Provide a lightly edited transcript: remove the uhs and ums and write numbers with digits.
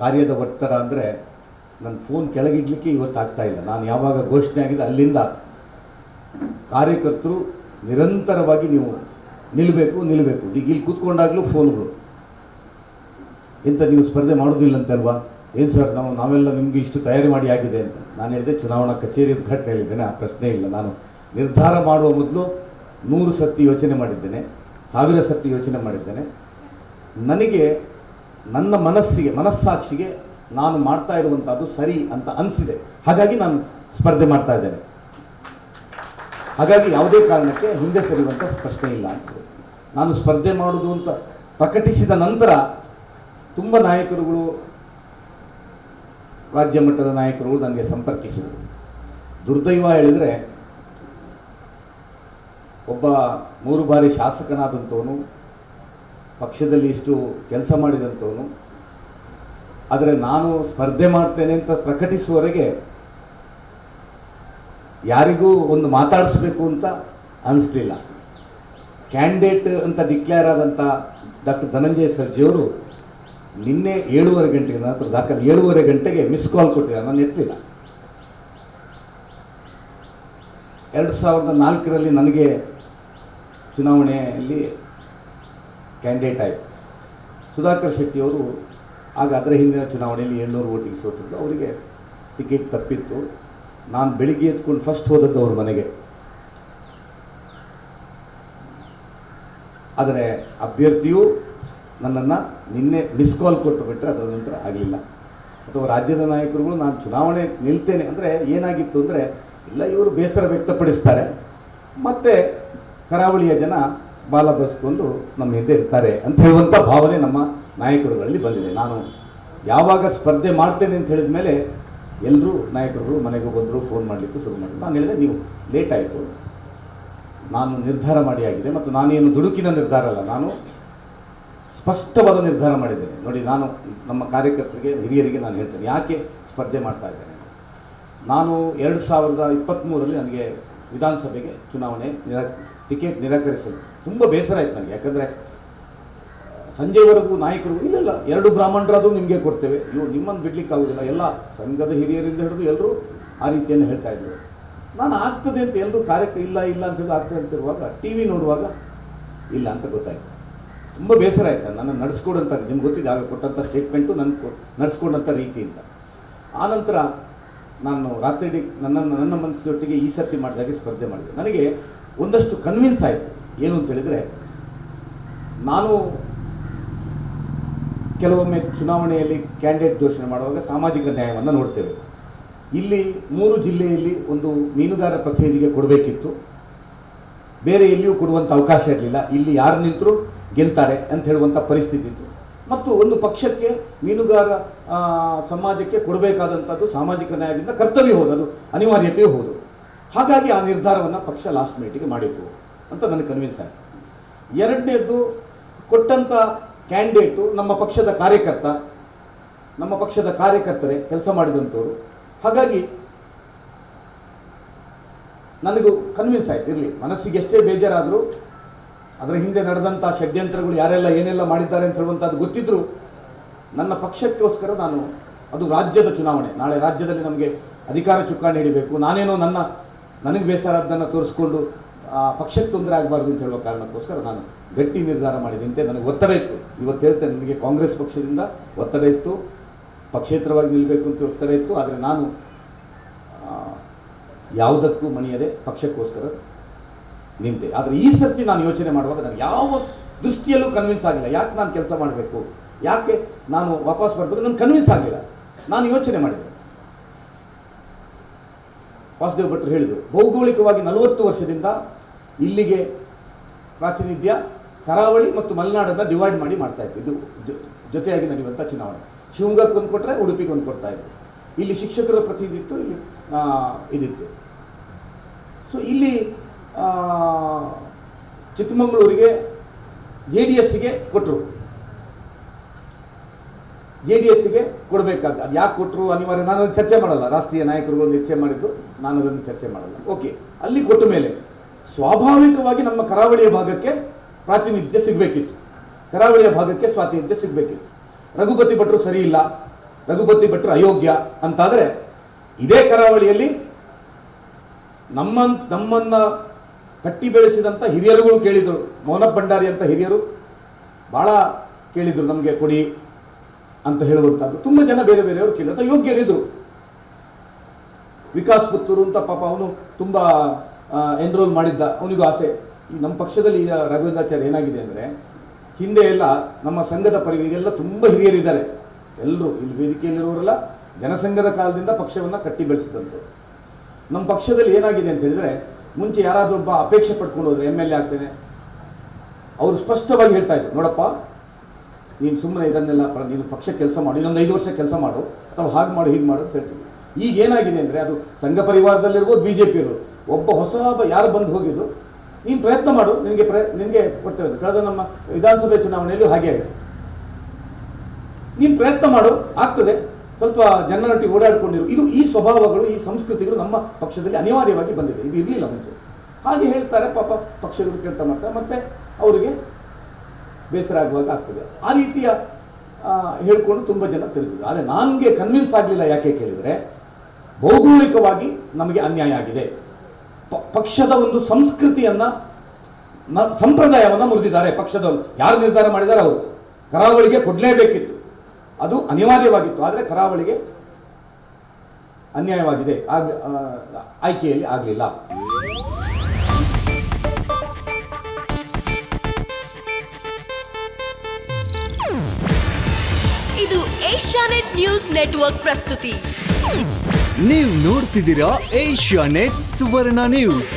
ಕಾರ್ಯದ ಒತ್ತಡ ಅಂದರೆ ನನ್ನ ಫೋನ್ ಕೆಳಗಿಡ್ಲಿಕ್ಕೆ ಇವತ್ತು ಆಗ್ತಾ ಇಲ್ಲ. ನಾನು ಯಾವಾಗ ಘೋಷಣೆ ಆಗಿದೆ ಅಲ್ಲಿಂದ ಕಾರ್ಯಕರ್ತರು ನಿರಂತರವಾಗಿ ನೀವು ನಿಲ್ಲಬೇಕು. ಈಗ ಇಲ್ಲಿ ಕೂತ್ಕೊಂಡಾಗಲೂ ಫೋನ್ಗಳು, ಎಂತ ನೀವು ಸ್ಪರ್ಧೆ ಮಾಡೋದಿಲ್ಲ ಅಂತಲ್ವಾ? ಏನು ಸರ್ ನಾವೆಲ್ಲ ನಿಮಗೆ ಇಷ್ಟು ತಯಾರಿ ಮಾಡಿ ಆಗಿದೆ ಅಂತ. ನಾನು ಹೇಳಿದೆ, ಚುನಾವಣಾ ಕಚೇರಿ ಉದ್ಘಾಟನೆ ಹೇಳಿದ್ದೇನೆ, ಆ ಪ್ರಶ್ನೆ ಇಲ್ಲ. ನಾನು ನಿರ್ಧಾರ ಮಾಡುವ ಮೊದಲು 100 ಸತಿ ಯೋಚನೆ ಮಾಡಿದ್ದೇನೆ, 1000 ಸತಿ ಯೋಚನೆ ಮಾಡಿದ್ದೇನೆ. ನನಗೆ ನನ್ನ ಮನಸ್ಸಾಕ್ಷಿಗೆ ನಾನು ಮಾಡ್ತಾ ಇರುವಂಥದ್ದು ಸರಿ ಅಂತ ಅನಿಸಿದೆ. ಹಾಗಾಗಿ ನಾನು ಸ್ಪರ್ಧೆ ಮಾಡ್ತಾ ಇದ್ದೇನೆ. ಹಾಗಾಗಿ ಯಾವುದೇ ಕಾರಣಕ್ಕೆ ಹಿಂದೆ ಸರಿಯುವಂಥ ಪ್ರಶ್ನೆ ಇಲ್ಲ ಅಂತ. ನಾನು ಸ್ಪರ್ಧೆ ಮಾಡೋದು ಅಂತ ಪ್ರಕಟಿಸಿದ ನಂತರ ತುಂಬ ನಾಯಕರುಗಳು, ರಾಜ್ಯ ಮಟ್ಟದ ನಾಯಕರುಗಳು ನನಗೆ ಸಂಪರ್ಕಿಸಿದರು. ದುರ್ದೈವ ಹೇಳಿದರೆ, ಒಬ್ಬ 3 ಬಾರಿ ಶಾಸಕನಾದಂಥವನು, ಪಕ್ಷದಲ್ಲಿ ಇಷ್ಟು ಕೆಲಸ ಮಾಡಿದಂಥವನು, ಆದರೆ ನಾನು ಸ್ಪರ್ಧೆ ಮಾಡ್ತೇನೆ ಅಂತ ಪ್ರಕಟಿಸುವವರೆಗೆ ಯಾರಿಗೂ ಒಂದು ಮಾತಾಡಿಸ್ಬೇಕು ಅಂತ ಅನಿಸ್ಲಿಲ್ಲ. ಕ್ಯಾಂಡಿಡೇಟ್ ಅಂತ ಡಿಕ್ಲೇರ್ ಆದಂಥ ಡಾಕ್ಟರ್ ಧನಂಜಯ ಸರ್ಜಿಯವರು ನಿನ್ನೆ 7:30 ಗಂಟೆಗೆ, ನನ್ನ ಹತ್ರ ದಾಖಲೆ 7:30 ಗಂಟೆಗೆ ಮಿಸ್ ಕಾಲ್ ಕೊಟ್ಟಿದ್ದಾರೆ. ನಾನು ಎತ್ತಲಿಲ್ಲ. 2004ರಲ್ಲಿ ನನಗೆ ಚುನಾವಣೆಯಲ್ಲಿ ಕ್ಯಾಂಡಿಡೇಟ್ ಆಯಿತು. ಸುಧಾಕರ್ ಶೆಟ್ಟಿಯವರು ಆಗ ಅದರ ಹಿಂದಿನ ಚುನಾವಣೆಯಲ್ಲಿ 700 ವೋಟಿಗೆ ಸೋತಿದ್ದು. ಅವರಿಗೆ ಟಿಕೆಟ್ ತಪ್ಪಿತ್ತು. ನಾನು ಬೆಳಿಗ್ಗೆ ಎತ್ಕೊಂಡು ಫಸ್ಟ್ ಹೋದದ್ದು ಅವ್ರ ಮನೆಗೆ. ಆದರೆ ಅಭ್ಯರ್ಥಿಯು ನನ್ನನ್ನು ನಿನ್ನೆ ಮಿಸ್ ಕಾಲ್ ಕೊಟ್ಟು ಬಿಟ್ಟರೆ ಅದರ ನಂತರ ಆಗಲಿಲ್ಲ. ಅಥವಾ ರಾಜ್ಯದ ನಾಯಕರುಗಳು ನಾನು ಚುನಾವಣೆ ನಿಲ್ತೇನೆ ಅಂದರೆ ಏನಾಗಿತ್ತು ಅಂದರೆ, ಇಲ್ಲ ಇವರು ಬೇಸರ ವ್ಯಕ್ತಪಡಿಸ್ತಾರೆ, ಮತ್ತು ಕರಾವಳಿಯ ಜನ ಬಾಲ ಬರೆಸ್ಕೊಂಡು ನಮ್ಮ ಹಿಂದೆ ಇರ್ತಾರೆ ಅಂತ ಹೇಳುವಂಥ ಭಾವನೆ ನಮ್ಮ ನಾಯಕರುಗಳಲ್ಲಿ ಬಂದಿದೆ. ನಾನು ಯಾವಾಗ ಸ್ಪರ್ಧೆ ಮಾಡ್ತೇನೆ ಅಂತ ಹೇಳಿದ ಮೇಲೆ ಎಲ್ಲರೂ ನಾಯಕರುಗಳು ಮನೆಗೆ ಬಂದರು, ಫೋನ್ ಮಾಡಲಿಕ್ಕೆ ಶುರು ಮಾಡಿದ್ರು. ನಾನು ಹೇಳಿದೆ, ನೀವು ಲೇಟ್ ಆಯಿತು, ನಾನು ನಿರ್ಧಾರ ಮಾಡಿ ಆಗಿದೆ, ಮತ್ತು ನಾನೇನು ದುಡುಕಿನ ನಿರ್ಧಾರ ಅಲ್ಲ, ನಾನು ಸ್ಪಷ್ಟವಾದ ನಿರ್ಧಾರ ಮಾಡಿದ್ದೇನೆ. ನೋಡಿ, ನಾನು ನಮ್ಮ ಕಾರ್ಯಕರ್ತರಿಗೆ, ಹಿರಿಯರಿಗೆ ನಾನು ಹೇಳ್ತೇನೆ ಯಾಕೆ ಸ್ಪರ್ಧೆ ಮಾಡ್ತಾ ಇದ್ದೇನೆ. ನಾನು 2023ರಲ್ಲಿ ನನಗೆ ವಿಧಾನಸಭೆಗೆ ಚುನಾವಣೆ ಟಿಕೆಟ್ ನಿರಾಕರಿಸಲು ತುಂಬ ಬೇಸರ ಆಯಿತು ನನಗೆ. ಯಾಕಂದರೆ ಸಂಜೆವರೆಗೂ ನಾಯಕರು ಇಲ್ಲ 2 ಬ್ರಾಹ್ಮಣರಾದರೂ ನಿಮಗೆ ಕೊಡ್ತೇವೆ, ನಿಮ್ಮನ್ನು ಬಿಡ್ಲಿಕ್ಕಾಗೋದಿಲ್ಲ, ಎಲ್ಲ ಸಂಘದ ಹಿರಿಯರಿಂದ ಹಿಡಿದು ಎಲ್ಲರೂ ಆ ರೀತಿಯನ್ನು ಹೇಳ್ತಾ ಇದ್ದರು. ನಾನು ಆಗ್ತದೆ ಅಂತ ಎಲ್ಲರೂ ಕಾರ್ಯಕ್ಕೆ ಇಲ್ಲ ಅಂತ ಹೇಳಿ ಆಗ್ತದೆ ಅಂತಿರುವಾಗ ಟಿ ವಿ ನೋಡುವಾಗ ಇಲ್ಲ ಅಂತ ಗೊತ್ತಾಯಿತು. ತುಂಬ ಬೇಸರ ಆಯಿತು. ನನ್ನ ನಡೆಸ್ಕೊಡಂಥ, ನಿಮ್ಗೆ ಗೊತ್ತಿದೆ ಆಗ ಕೊಟ್ಟಂಥ ಸ್ಟೇಟ್ಮೆಂಟು ನನ್ನ ನಡೆಸ್ಕೊಂಡಂಥ ರೀತಿ ಅಂತ. ಆನಂತರ ನಾನು ರಾತ್ರಿ ನನ್ನ ಮನಸ್ಸೊಟ್ಟಿಗೆ ಈ ಸರ್ತಿ ಮಾಡಿದಾಗೆ ಸ್ಪರ್ಧೆ ಮಾಡಿದೆ. ನನಗೆ ಒಂದಷ್ಟು ಕನ್ವಿನ್ಸ್ ಆಯಿತು. ಏನು ಅಂತ ಹೇಳಿದರೆ, ನಾನು ಕೆಲವೊಮ್ಮೆ ಚುನಾವಣೆಯಲ್ಲಿ ಕ್ಯಾಂಡಿಡೇಟ್ ಘೋಷಣೆ ಮಾಡುವಾಗ ಸಾಮಾಜಿಕ ನ್ಯಾಯವನ್ನು ನೋಡ್ತೇವೆ. ಇಲ್ಲಿ 3 ಜಿಲ್ಲೆಯಲ್ಲಿ ಒಂದು ಮೀನುಗಾರ ಪ್ರತಿನಿಧಿಗೆ ಕೊಡಬೇಕಿತ್ತು, ಬೇರೆ ಎಲ್ಲಿಯೂ ಕೊಡುವಂಥ ಅವಕಾಶ ಇರಲಿಲ್ಲ. ಇಲ್ಲಿ ಯಾರು ನಿಂತರೂ ಗೆಲ್ತಾರೆ ಅಂತ ಹೇಳುವಂಥ ಪರಿಸ್ಥಿತಿ ಇತ್ತು. ಮತ್ತು ಒಂದು ಪಕ್ಷಕ್ಕೆ, ಮೀನುಗಾರ ಸಮಾಜಕ್ಕೆ ಕೊಡಬೇಕಾದಂಥದ್ದು ಸಾಮಾಜಿಕ ನ್ಯಾಯದಿಂದ ಕರ್ತವ್ಯ ಹೌದು, ಅದು ಅನಿವಾರ್ಯತೆಯೂ ಹೌದು. ಹಾಗಾಗಿ ಆ ನಿರ್ಧಾರವನ್ನು ಪಕ್ಷ ಲಾಸ್ಟ್ ಮಿನಿಟಿಗೆ ಮಾಡಿತ್ತು ಅಂತ ನನಗೆ ಕನ್ವಿನ್ಸ್ ಆಯಿತು. ಎರಡನೇದು, ಕೊಟ್ಟಂಥ ಕ್ಯಾಂಡಿಡೇಟು ನಮ್ಮ ಪಕ್ಷದ ಕಾರ್ಯಕರ್ತರೇ ಕೆಲಸ ಮಾಡಿದಂಥವ್ರು. ಹಾಗಾಗಿ ನನಗೂ ಕನ್ವಿನ್ಸ್ ಆಯ್ತು, ಇರಲಿ ಮನಸ್ಸಿಗೆ ಎಷ್ಟೇ ಬೇಜಾರಾದರೂ ಅದರ ಹಿಂದೆ ನಡೆದಂಥ ಷಡ್ಯಂತ್ರಗಳು ಯಾರೆಲ್ಲ ಏನೆಲ್ಲ ಮಾಡಿದ್ದಾರೆ ಅಂತ ಹೇಳುವಂಥದ್ದು ಗೊತ್ತಿದ್ದರೂ ನನ್ನ ಪಕ್ಷಕ್ಕೋಸ್ಕರ ನಾನು, ಅದು ರಾಜ್ಯದ ಚುನಾವಣೆ, ನಾಳೆ ರಾಜ್ಯದಲ್ಲಿ ನಮಗೆ ಅಧಿಕಾರ ಚುಕ್ಕಾಣಿ ಹಿಡಿಬೇಕು, ನಾನೇನೋ ನನಗೆ ಬೇಸರದ್ದನ್ನು ತೋರಿಸ್ಕೊಂಡು ಪಕ್ಷಕ್ಕೆ ತೊಂದರೆ ಆಗಬಾರ್ದು ಅಂತ ಹೇಳುವ ಕಾರಣಕ್ಕೋಸ್ಕರ ನಾನು ಗಟ್ಟಿ ನಿರ್ಧಾರ ಮಾಡಿದಂತೆ. ನನಗೆ ಒತ್ತಡ ಇತ್ತು. ಇವತ್ತು ಹೇಳ್ತೇನೆ, ನನಗೆ ಕಾಂಗ್ರೆಸ್ ಪಕ್ಷದಿಂದ ಒತ್ತಡ ಇತ್ತು, ಪಕ್ಷೇತರವಾಗಿ ನಿಲ್ಲಬೇಕು ಅಂತ ಒತ್ತಡ ಇತ್ತು. ಆದರೆ ನಾನು ಯಾವುದಕ್ಕೂ ಮಣಿಯದೆ ಪಕ್ಷಕ್ಕೋಸ್ಕರ ನಿಂತೆ. ಆದರೆ ಈ ಸರ್ತಿ ನಾನು ಯೋಚನೆ ಮಾಡುವಾಗ ನನಗೆ ಯಾವ ದೃಷ್ಟಿಯಲ್ಲೂ ಕನ್ವಿನ್ಸ್ ಆಗಿಲ್ಲ. ಯಾಕೆ ನಾನು ಕೆಲಸ ಮಾಡಬೇಕು, ಯಾಕೆ ನಾನು ವಾಪಸ್ ಬರಬೇಕು, ನನಗೆ ಕನ್ವಿನ್ಸ್ ಆಗಲಿಲ್ಲ. ನಾನು ಯೋಚನೆ ಮಾಡಿದೆ. ವಾಸುದೇವ್ ಭಟ್ರು ಹೇಳಿದರು, ಭೌಗೋಳಿಕವಾಗಿ 40 ವರ್ಷದಿಂದ ಇಲ್ಲಿಗೆ ಪ್ರಾತಿನಿಧ್ಯ ಕರಾವಳಿ ಮತ್ತು ಮಲೆನಾಡನ್ನು ಡಿವೈಡ್ ಮಾಡಿ ಮಾಡ್ತಾ ಇತ್ತು. ಇದು ಜೊತೆಯಾಗಿ ನಡೆಯುವಂಥ ಚುನಾವಣೆ. ಶಿವಮೊಗ್ಗಕ್ಕೆ ಒಂದು ಕೊಟ್ಟರೆ ಉಡುಪಿಗೆ ಒಂದು ಕೊಡ್ತಾ ಇತ್ತು. ಇಲ್ಲಿ ಶಿಕ್ಷಕರ ಪ್ರತಿನಿಧಿ ಇತ್ತು, ಇಲ್ಲಿ ಇದಿತ್ತು. ಸೊ ಇಲ್ಲಿ ಚಿಕ್ಕಮಗಳೂರಿಗೆ JDSಗೆ ಕೊಟ್ಟರು. JDSಗೆ ಕೊಡಬೇಕಾದ, ಅದು ಯಾಕೆ ಕೊಟ್ಟರು ಅನಿವಾರ್ಯ, ನಾನು ಅದನ್ನು ಚರ್ಚೆ ಮಾಡಲ್ಲ. ರಾಷ್ಟ್ರೀಯ ನಾಯಕರುಗಳು ಚರ್ಚೆ ಮಾಡಿದ್ದು, ನಾನು ಅದನ್ನು ಚರ್ಚೆ ಮಾಡಲ್ಲ. ಓಕೆ, ಅಲ್ಲಿ ಕೊಟ್ಟ ಮೇಲೆ ಸ್ವಾಭಾವಿಕವಾಗಿ ನಮ್ಮ ಕರಾವಳಿಯ ಭಾಗಕ್ಕೆ ಪ್ರಾತಿನಿಧ್ಯ ಸಿಗಬೇಕಿತ್ತು. ರಘುಪತಿ ಭಟ್ರು ಸರಿ ಇಲ್ಲ, ರಘುಪತಿ ಭಟ್ರು ಅಯೋಗ್ಯ ಅಂತಾದರೆ, ಇದೇ ಕರಾವಳಿಯಲ್ಲಿ ನಮ್ಮನ್ನ ಕಟ್ಟಿ ಬೆಳೆಸಿದಂಥ ಹಿರಿಯರುಗಳು ಕೇಳಿದರು. ಮೌನ ಭಂಡಾರಿ ಅಂತ ಹಿರಿಯರು ಭಾಳ ಕೇಳಿದರು, ನಮಗೆ ಕೊಡಿ ಅಂತ ಹೇಳುವಂಥದ್ದು. ತುಂಬ ಜನ ಬೇರೆ ಬೇರೆಯವರು ಕೇಳಿದ ಯೋಗ್ಯರಿದ್ರು. ವಿಕಾಸ್ ಪುತ್ತೂರು ಅಂತ ಪಾಪ ಅವನು ತುಂಬ ಎನ್ರೋಲ್ ಮಾಡಿದ್ದ, ಅವನಿಗೂ ಆಸೆ. ಈ ನಮ್ಮ ಪಕ್ಷದಲ್ಲಿ ಈಗ ರಾಘವೇಂದ್ರಾಚಾರ್ಯ ಏನಾಗಿದೆ ಅಂದರೆ, ಹಿಂದೆ ಎಲ್ಲ ನಮ್ಮ ಸಂಘದ ಈಗೆಲ್ಲ ತುಂಬ ಹಿರಿಯರಿದ್ದಾರೆ. ಎಲ್ಲರೂ ಇಲ್ಲಿ ವೇದಿಕೆಯಲ್ಲಿರುವವರೆಲ್ಲ ಜನಸಂಘದ ಕಾಲದಿಂದ ಪಕ್ಷವನ್ನು ಕಟ್ಟಿ ಬೆಳೆಸಿದಂಥದ್ದು. ನಮ್ಮ ಪಕ್ಷದಲ್ಲಿ ಏನಾಗಿದೆ ಅಂತ ಹೇಳಿದರೆ, ಮುಂಚೆ ಯಾರಾದರೂ ಒಬ್ಬ ಅಪೇಕ್ಷೆ ಪಡ್ಕೊಂಡು ಹೋದ್ರೆ MLA ಆಗ್ತೇನೆ, ಅವರು ಸ್ಪಷ್ಟವಾಗಿ ಹೇಳ್ತಾ ಇದ್ರು, ನೋಡಪ್ಪ ನೀನು ಸುಮ್ಮನೆ ಇದನ್ನೆಲ್ಲ ನೀನು ಪಕ್ಷ ಕೆಲಸ ಮಾಡು, ಇನ್ನೊಂದು 5 ವರ್ಷ ಕೆಲಸ ಮಾಡು, ಅಥವಾ ಹಾಗೆ ಮಾಡು ಹೀಗೆ ಮಾಡು ಅಂತ ಹೇಳ್ತೀವಿ. ಈಗ ಏನಾಗಿದೆ ಅಂದರೆ, ಅದು ಸಂಘ ಪರಿವಾರದಲ್ಲಿರ್ಬೋದು, BJP ಇರ್ಬೋದು, ಒಬ್ಬ ಹೊಸ ಯಾರು ಬಂದು ಹೋಗಿದ್ದು, ನೀನು ಪ್ರಯತ್ನ ಮಾಡು, ನಿನಗೆ ಕೊಡ್ತೇವೆ. ಕಳೆದ ನಮ್ಮ ವಿಧಾನಸಭೆ ಚುನಾವಣೆಯಲ್ಲೂ ಹಾಗೆ ಆಗಿದೆ. ನೀನು ಪ್ರಯತ್ನ ಮಾಡು, ಆಗ್ತದೆ, ಸ್ವಲ್ಪ ಜನರೊಟ್ಟಿಗೆ ಓಡಾಡಿಕೊಂಡಿರು. ಈ ಸ್ವಭಾವಗಳು, ಈ ಸಂಸ್ಕೃತಿಗಳು ನಮ್ಮ ಪಕ್ಷದಲ್ಲಿ ಅನಿವಾರ್ಯವಾಗಿ ಬಂದಿದೆ. ಇದು ಇರಲಿಲ್ಲ ಮುಂಚೆ. ಹಾಗೆ ಹೇಳ್ತಾರೆ, ಪಾಪ ಪಕ್ಷಗಳು ಕೇಳ್ತಾ ಮಾಡ್ತಾರೆ, ಮತ್ತೆ ಅವರಿಗೆ ಬೇಸರ ಆಗುವಾಗ ಆಗ್ತದೆ. ಆ ರೀತಿಯ ಹೇಳ್ಕೊಂಡು ತುಂಬ ಜನ ತಿರುಗಿದ್ರು. ಆದರೆ ನನಗೆ ಕನ್ವಿನ್ಸ್ ಆಗಲಿಲ್ಲ. ಯಾಕೆ ಕೇಳಿದರೆ, ಭೌಗೋಳಿಕವಾಗಿ ನಮಗೆ ಅನ್ಯಾಯ ಆಗಿದೆ. ಪಕ್ಷದ ಒಂದು ಸಂಸ್ಕೃತಿಯನ್ನು, ಸಂಪ್ರದಾಯವನ್ನು ಮುರಿದಿದ್ದಾರೆ ಪಕ್ಷದವರು. ಯಾರು ನಿರ್ಧಾರ ಮಾಡಿದ್ದಾರೆ ಅವರು ಕರಾವಳಿಗೆ ಕೊಡಲೇಬೇಕಿತ್ತು, ಅದು ಅನಿವಾರ್ಯವಾಗಿತ್ತು. ಆದರೆ ಕರಾವಳಿಗೆ ಅನ್ಯಾಯವಾಗಿದೆ, ಆಯ್ಕೆಯಲ್ಲಿ ಆಗಲಿಲ್ಲ. ಇದು ಏಷ್ಯಾನೆಟ್ ನ್ಯೂಸ್ ನೆಟ್ವರ್ಕ್ ಪ್ರಸ್ತುತಿ. ನೀವು ನೋಡ್ತಿದ್ದೀರಾ ಏಷ್ಯಾನೆಟ್ ಸುವರ್ಣ ನ್ಯೂಸ್.